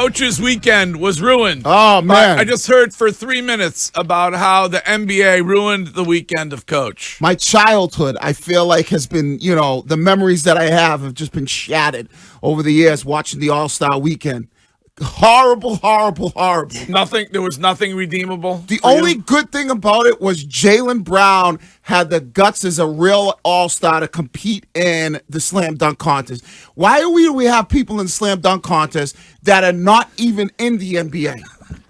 Coach's weekend was ruined. Oh, man. I just heard for 3 minutes about how the NBA ruined the weekend of Coach. My childhood, I feel like, has been, the memories that I have just been shattered over the years watching the All-Star weekend. Horrible, horrible, horrible. There was nothing redeemable. The only good thing about it was Jaylen Brown had the guts as a real all-star to compete in the slam dunk contest. Why do we have people in the slam dunk contest that are not even in the NBA?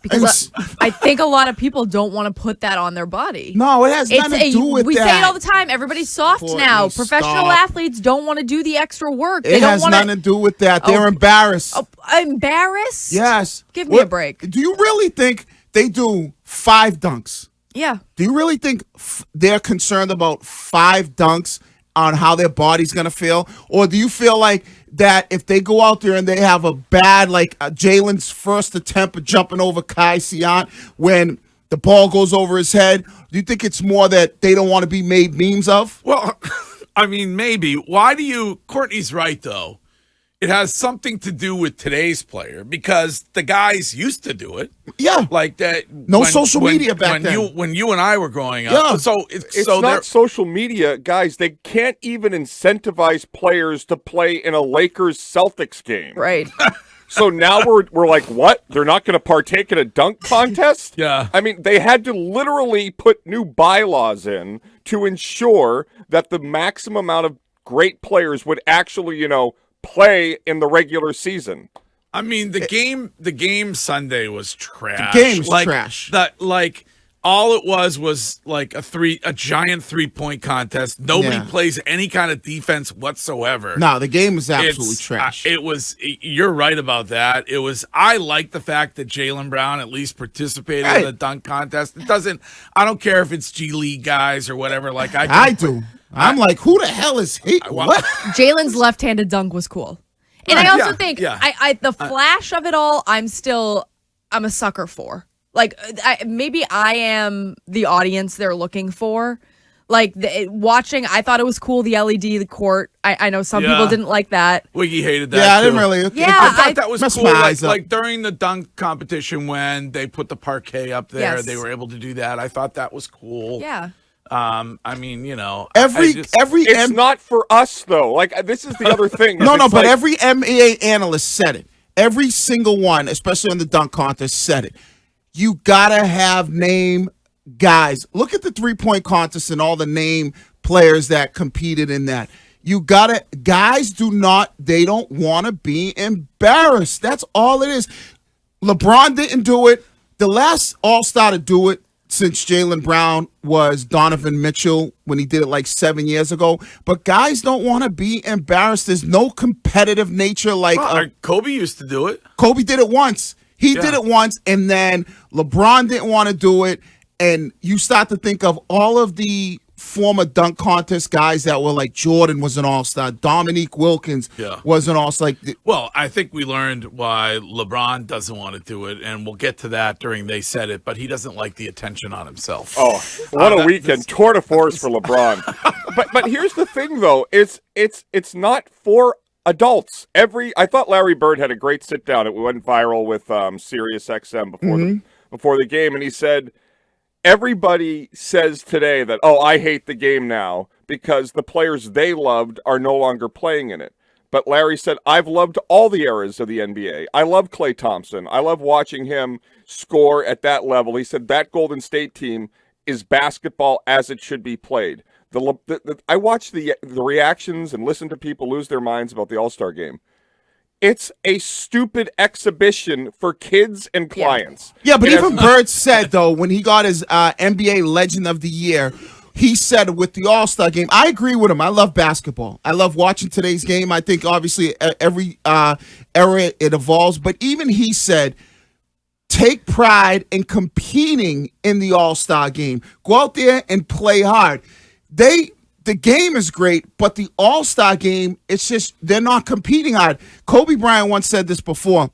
Because I think a lot of people don't want to put that on their body. No, it has nothing to do with that. We say it all the time. Everybody's soft now. Professional athletes don't want to do the extra work. It has nothing to do with that. They're embarrassed. Embarrassed? Yes. Give me a break. Do you really think they do 5 dunks? Yeah. Do you really think they're concerned about 5 dunks on how their body's going to feel? Or do you feel like that if they go out there and they have a bad, like Jalen's first attempt at jumping over Kai Siant when the ball goes over his head, do you think it's more that they don't want to be made memes of? Well, I mean, maybe. Courtney's right, though. It has something to do with today's player because the guys used to do it. Yeah. Like that. Social media back then. When you and I were growing up. Yeah. So it's not social media, guys. They can't even incentivize players to play in a Lakers-Celtics game. Right. So now we're like, what? They're not going to partake in a dunk contest? Yeah. I mean, they had to literally put new bylaws in to ensure that the maximum amount of great players would actually, play in the regular season. I mean, the game Sunday was trash. The game's trash. All it was like a giant 3-point contest. Nobody plays any kind of defense whatsoever. No, the game is absolutely trash. You're right about that. I like the fact that Jaylen Brown at least participated in the dunk contest. I don't care if it's G League guys or whatever. Like I do. I'm like, who the hell is he? What? Jalen's left-handed dunk was cool. And I also think the flash of it all, I'm a sucker for. Like, maybe I am the audience they're looking for. Like, watching, I thought it was cool, the LED, the court. I know some people didn't like that. Wiggy hated that, Yeah, I too. didn't really. I thought that was cool. Like during the dunk competition when they put the parquet up there, they were able to do that. I thought that was cool. Yeah. I mean, It's not for us though. Like this is the other thing. But every NBA analyst said it. Every single one, especially on the dunk contest, said it. You gotta have name guys. Look at the 3-point contest and all the name players that competed in that. Guys they don't want to be embarrassed. That's all it is. LeBron didn't do it. The last All-Star to do it since Jaylen Brown was Donovan Mitchell when he did it like 7 years ago. But guys don't want to be embarrassed. There's no competitive nature Kobe used to do it. Kobe did it once. He did it once, and then LeBron didn't want to do it. And you start to think of all of the former dunk contest guys that were like Jordan was an all-star. Dominique Wilkins was an all-star. Well, I think we learned why LeBron doesn't want to do it, and we'll get to that during They Said It, but he doesn't like the attention on himself. Oh, what a weekend. Tour de force for LeBron. but here's the thing, though. It's not for adults. I thought Larry Bird had a great sit-down. It went viral with Sirius XM before the game, and he said, everybody says today that, I hate the game now because the players they loved are no longer playing in it. But Larry said, I've loved all the eras of the NBA. I love Klay Thompson. I love watching him score at that level. He said that Golden State team is basketball as it should be played. I watched the reactions and listened to people lose their minds about the All-Star game. It's a stupid exhibition for kids and clients. Yeah, but even Bird said, though, when he got his NBA Legend of the Year, he said with the All-Star game, I agree with him. I love basketball. I love watching today's game. I think, obviously, every era it evolves. But even he said, take pride in competing in the All-Star game. Go out there and play hard. The game is great, but the All-Star game, it's just they're not competing hard. Kobe Bryant once said this before,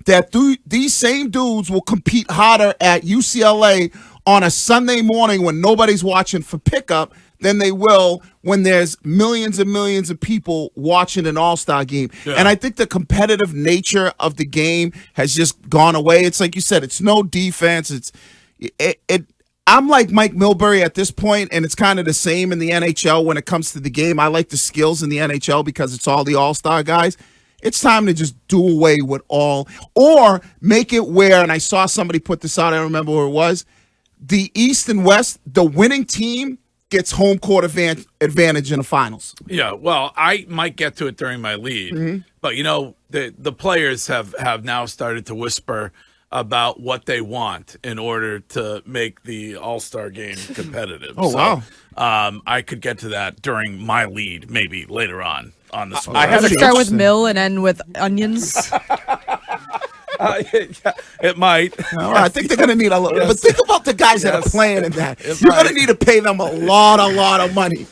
that these same dudes will compete harder at UCLA on a Sunday morning when nobody's watching for pickup than they will when there's millions and millions of people watching an all-star game. Yeah. And I think the competitive nature of the game has just gone away. It's like you said, it's no defense. I'm like Mike Milbury at this point, and it's kind of the same in the NHL when it comes to the game. I like the skills in the NHL because it's all the all-star guys. It's time to just do away with all, or make it where, and I saw somebody put this out, I don't remember where it was, the East and West, the winning team gets home court advantage in the finals. Yeah, well, I might get to it during my lead, but the players have now started to whisper about what they want in order to make the All-Star game competitive. Wow. I could get to that during my lead, maybe later on the sport. I had to start with mill and end with onions. It might. I think they're going to need a little. But think about the guys that are playing in that. You're going to need to pay them a lot of money.